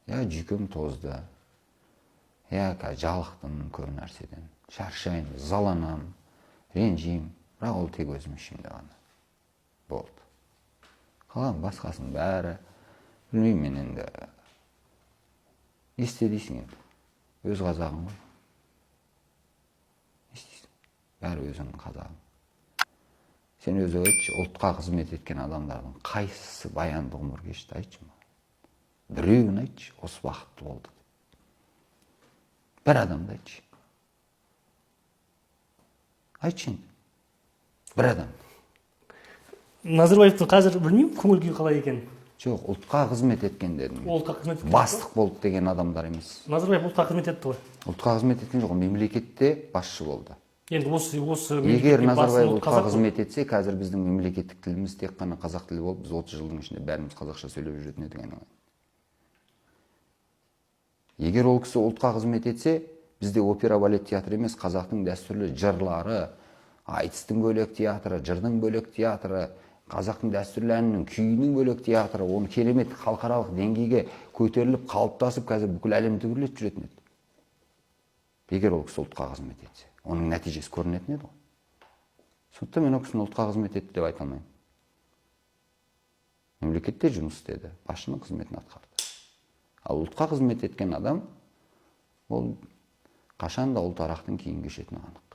Я жүйкем тозды. Я жалықтым көп нәрседен. Шаршайым, заланам, ренжим. Бірақ ол тек өзім ішімде ғана. Болды. Қалған басқасын бәрі. Білмеймін мен енді. Есте дейсің енді. Өз қазағым ғой. Естейсің. Бәрі өзіңнің қазағың. Сен өзі айтшы, ұлтқа қызмет еткен адамдардың қайсысы баянды ғұмыр кешті, айтшы ма? Біреуін айтшы, осы бақытты болды. Бір адамды айтшы. Айтшы енді. Бір адам. Назарбаевты қазір білмеймін, көңіл күйі қалай екен. Жоқ, ұлтқа қызмет еткен дедім. Ұлтқа қызмет еткен. Бастық болды деген адамдар емес. Назарбаев ұлтқа қызмет етті ғой. Ұлтқа қызмет еткен жоқ, мемлекетте басшы болды. Енді осы Егер Назарбаев ұлтқа қызмет етсе, қазір біздің мемлекеттік тіліміз тек қана қазақ тілі болып, біз 30 жылдың ішінде бәріміз қазақша сөйлеп жүретін едік айналайын. Егер ол кісі ұлтқа қызмет етсе, бізде опера балет театры емес, қазақтың дәстүрлі жырлары, айтыстың бөлек театры, жырдың бөлек театры, қазақтың дәстүрлі әнінің, күйінің бөлек театры, оны керемет халықаралық деңгейге көтеріліп, қалыптасып, қазір бүкіл әлем түгілет жүретін еді. Егер ол кісі ұлтқа қызмет етсе, оның нәтижесі көрінетін еді ғой. Сондықтан мен ол кісіні ұлтқа қызмет етті деп айта алмаймын. Мемлекетте жұмыс істеді, басшының қызметін атқарды. Ал ұлтқа қызмет еткен адам, ол қашан да ұлт арақтың кейін кешетіні анық.